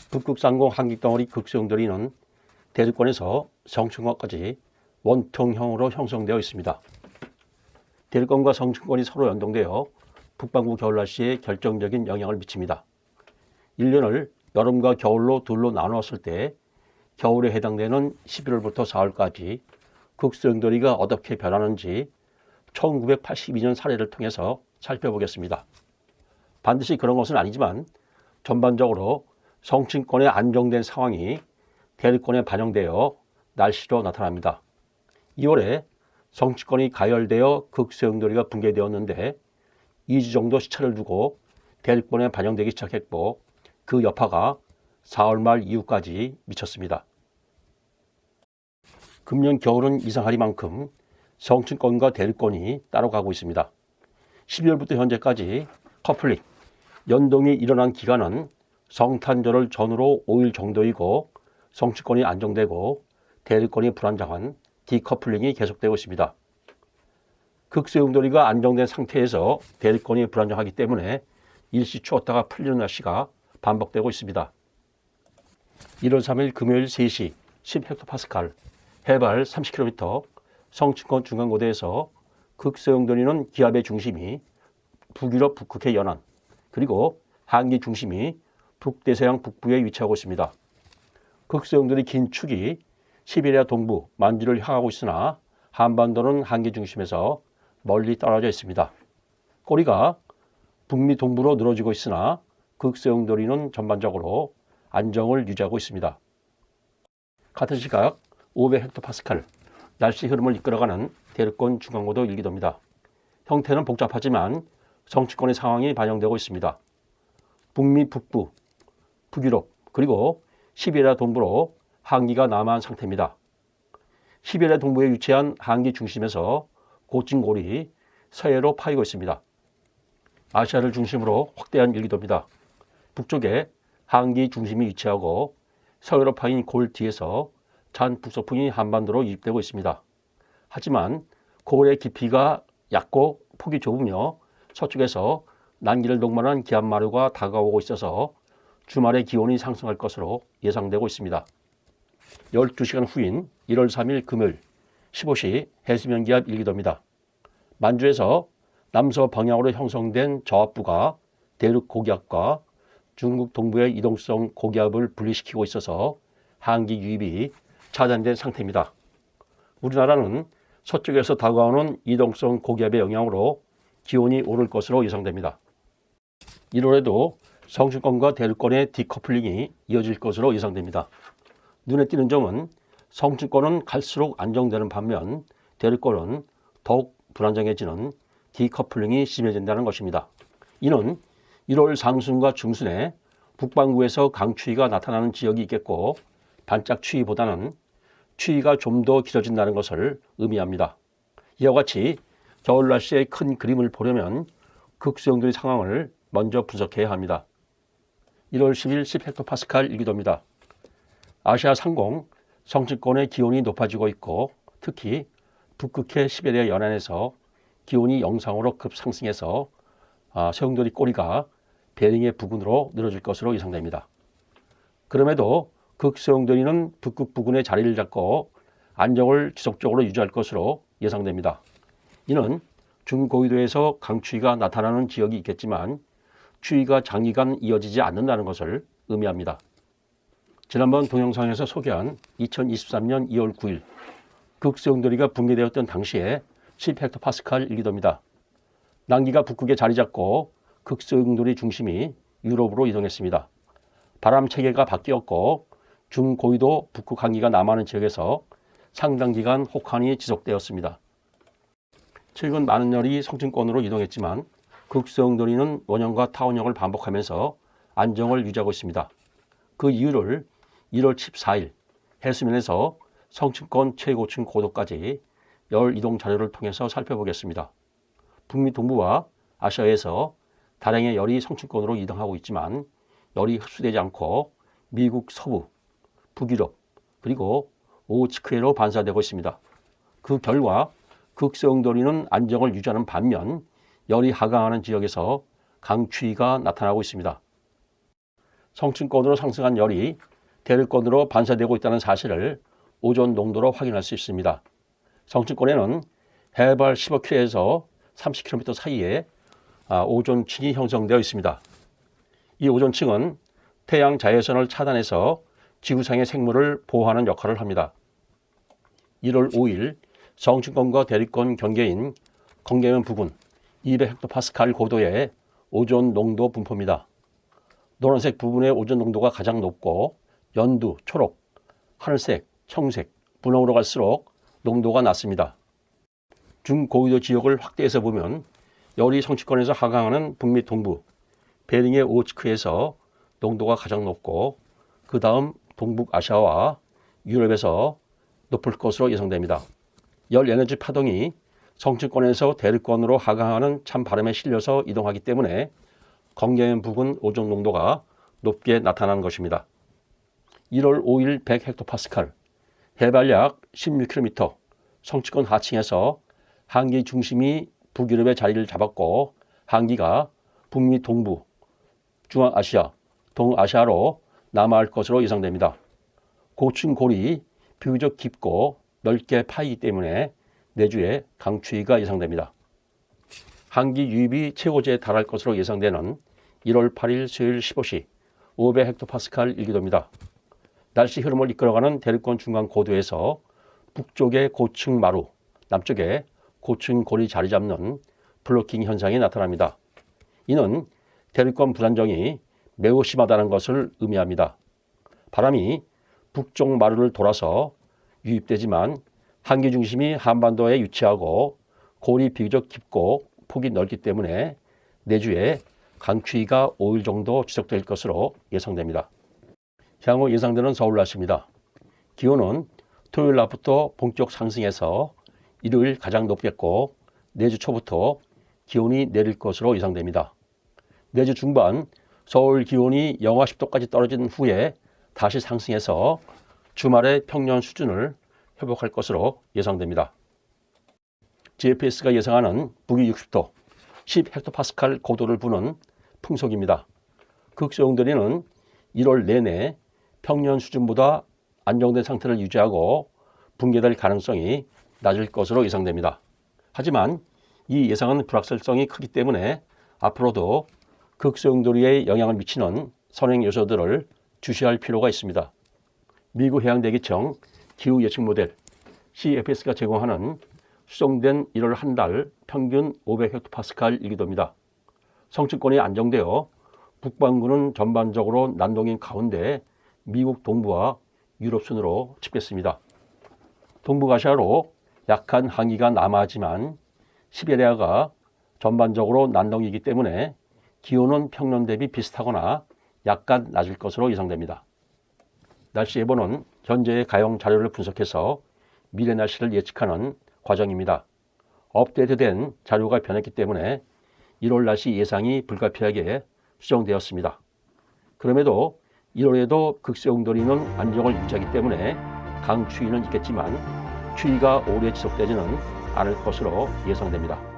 북극 상공 한기덩어리 극소용돌이는 대륙권에서 성층권까지 원통형으로 형성되어 있습니다. 대륙권과 성층권이 서로 연동되어 북반구 겨울 날씨에 결정적인 영향을 미칩니다. 1년을 여름과 겨울로 둘로 나누었을 때 겨울에 해당되는 11월부터 4월까지 극소용돌이가 어떻게 변하는지 1982년 사례를 통해서 살펴보겠습니다. 반드시 그런 것은 아니지만 전반적으로 성층권의 안정된 상황이 대륙권에 반영되어 날씨로 나타납니다. 2월에 성층권이 가열되어 극소용돌이가 붕괴되었는데 2주 정도 시차를 두고 대륙권에 반영되기 시작했고 그 여파가 4월 말 이후까지 미쳤습니다. 금년 겨울은 이상하리만큼 성층권과 대륙권이 따로 가고 있습니다. 12월부터 현재까지 커플링, 연동이 일어난 기간은 성탄절을 전후로 5일 정도이고 성층권이 안정되고 대륙권이 불안정한 디커플링이 계속되고 있습니다. 극소용돌이가 안정된 상태에서 대륙권이 불안정하기 때문에 일시 추웠다가 풀리는 날씨가 반복되고 있습니다. 1월 3일 금요일 3시 10헥토파스칼, 해발 30km, 성층권 중간고대에서 극소용돌이는 기압의 중심이 북유럽 북극해 연안, 그리고 한기 중심이 북대서양 북부에 위치하고 있습니다. 극소용돌이 긴 축이 시베리아 동부, 만주를 향하고 있으나 한반도는 한기 중심에서 멀리 떨어져 있습니다. 꼬리가 북미 동부로 늘어지고 있으나 극소용돌이는 전반적으로 안정을 유지하고 있습니다. 같은 시각 500헥토파스칼, 날씨 흐름을 이끌어가는 대륙권 중간고도 일기도입니다. 형태는 복잡하지만 성층권의 상황이 반영되고 있습니다. 북미 북부, 북유럽, 그리고 시베리아 동부로 한기가 남하한 상태입니다. 시베리아 동부에 위치한 한기 중심에서 고층골이 서해로 파이고 있습니다. 아시아를 중심으로 확대한 일기도입니다. 북쪽에 한기 중심이 위치하고 서해로 파인 골 뒤에서 찬 북서풍이 한반도로 유입되고 있습니다. 하지만 골의 깊이가 얕고 폭이 좁으며 서쪽에서 난기를 동반한 기압마루가 다가오고 있어서 주말에 기온이 상승할 것으로 예상되고 있습니다. 12시간 후인 1월 3일 금요일 15시 해수면기압 일기도입니다. 만주에서 남서 방향으로 형성된 저압부가 대륙 고기압과 중국 동부의 이동성 고기압을 분리시키고 있어서 한기 유입이 차단된 상태입니다. 우리나라는 서쪽에서 다가오는 이동성 고기압의 영향으로 기온이 오를 것으로 예상됩니다. 1월에도 성층권과 대륙권의 디커플링이 이어질 것으로 예상됩니다. 눈에 띄는 점은 성층권은 갈수록 안정되는 반면 대륙권은 더욱 불안정해지는 디커플링이 심해진다는 것입니다. 이는 1월 상순과 중순에 북반구에서 강추위가 나타나는 지역이 있겠고 반짝 추위보다는 추위가 좀 더 길어진다는 것을 의미합니다. 이와 같이 겨울 날씨의 큰 그림을 보려면 극소용돌이 상황을 먼저 분석해야 합니다. 1월 10일 10헥토파스칼 일기도입니다. 아시아 상공 성층권의 기온이 높아지고 있고 특히 북극해 시베리아 연안에서 기온이 영상으로 급상승해서 소용돌이 꼬리가 베링의 부근으로 늘어질 것으로 예상됩니다. 그럼에도 극소용돌이는 북극 부근에 자리를 잡고 안정을 지속적으로 유지할 것으로 예상됩니다. 이는 중고위도에서 강추위가 나타나는 지역이 있겠지만 추위가 장기간 이어지지 않는다는 것을 의미합니다. 지난번 동영상에서 소개한 2023년 2월 9일 극소용돌이가 붕괴되었던 당시에 10헥토파스칼 일기도입니다. 난기가 북극에 자리 잡고 극소용돌이 중심이 유럽으로 이동했습니다. 바람 체계가 바뀌었고 중고위도 북극 한기가 남하는 지역에서 상당 기간 혹한이 지속되었습니다. 최근 많은 열이 성층권으로 이동했지만 극소용돌이는 원형과 타원형을 반복하면서 안정을 유지하고 있습니다. 그 이유를 1월 14일 해수면에서 성층권 최고층 고도까지 열 이동 자료를 통해서 살펴보겠습니다. 북미 동부와 아시아에서 다량의 열이 성층권으로 이동하고 있지만 열이 흡수되지 않고 미국 서부, 북유럽, 그리고 오호츠크해로 반사되고 있습니다. 그 결과 극소용돌이는 안정을 유지하는 반면 열이 하강하는 지역에서 강추위가 나타나고 있습니다. 성층권으로 상승한 열이 대륙권으로 반사되고 있다는 사실을 오존 농도로 확인할 수 있습니다. 성층권에는 해발 15km에서 30km 사이에 오존층이 형성되어 있습니다. 이 오존층은 태양 자외선을 차단해서 지구상의 생물을 보호하는 역할을 합니다. 1월 5일 성층권과 대륙권 경계인 건계면 부근 200헥토파스칼 고도의 오존 농도 분포입니다. 노란색 부분의 오존 농도가 가장 높고 연두, 초록, 하늘색, 청색, 분홍으로 갈수록 농도가 낮습니다. 중고위도 지역을 확대해서 보면 열이 성층권에서 하강하는 북미 동부, 베링의 오츠크에서 농도가 가장 높고 그 다음 동북아시아와 유럽에서 높을 것으로 예상됩니다. 열 에너지 파동이 성층권에서 대륙권으로 하강하는 찬바람에 실려서 이동하기 때문에 건계면 부근 오존 농도가 높게 나타나는 것입니다. 1월 5일 100헥토파스칼, 해발 약 16km, 성층권 하층에서 한기 중심이 북유럽에 자리를 잡았고 한기가 북미 동부, 중앙아시아, 동아시아로 남하할 것으로 예상됩니다. 고층 골이 비교적 깊고 넓게 파이기 때문에 내주에 강추위가 예상됩니다. 한기 유입이 최고치에 달할 것으로 예상되는 1월 8일 수요일 15시 500헥토파스칼 일기도입니다. 날씨 흐름을 이끌어가는 대륙권 중간 고도에서 북쪽의 고층 마루, 남쪽에 고층 골이 자리 잡는 블로킹 현상이 나타납니다. 이는 대륙권 불안정이 매우 심하다는 것을 의미합니다. 바람이 북쪽 마루를 돌아서 유입되지만 한기 중심이 한반도에 위치하고 골이 비교적 깊고 폭이 넓기 때문에 내주에 강추위가 5일 정도 지속될 것으로 예상됩니다. 향후 예상되는 서울 날씨입니다. 기온은 토요일 낮부터 본격 상승해서 일요일 가장 높겠고 내주 초부터 기온이 내릴 것으로 예상됩니다. 내주 중반 서울 기온이 영하 10도까지 떨어진 후에 다시 상승해서 주말에 평년 수준을 회복할 것으로 예상됩니다. GFS가 예상하는 북위 60도, 10헥토파스칼 고도를 부는 풍속입니다. 극소용돌이는 1월 내내 평년 수준보다 안정된 상태를 유지하고 붕괴될 가능성이 낮을 것으로 예상됩니다. 하지만 이 예상은 불확실성이 크기 때문에 앞으로도 극소용돌이에 영향을 미치는 선행 요소들을 주시할 필요가 있습니다. 미국 해양대기청 기후 예측 모델 CFS가 제공하는 수정된 1월 한 달 평균 500헥토파스칼 일기도입니다. 성층권이 안정되어 북반구는 전반적으로 난동인 가운데 미국 동부와 유럽 순으로 집겠습니다. 동북아시아로 약한 한기가 남하하지만 시베리아가 전반적으로 난동이기 때문에 기온은 평년 대비 비슷하거나 약간 낮을 것으로 예상됩니다. 날씨 예보는 현재의 가용 자료를 분석해서 미래 날씨를 예측하는 과정입니다. 업데이트된 자료가 변했기 때문에 1월 날씨 예상이 불가피하게 수정되었습니다. 그럼에도 1월에도 극소용돌이는 안정을 유지하기 때문에 강추위는 있겠지만 추위가 오래 지속되지는 않을 것으로 예상됩니다.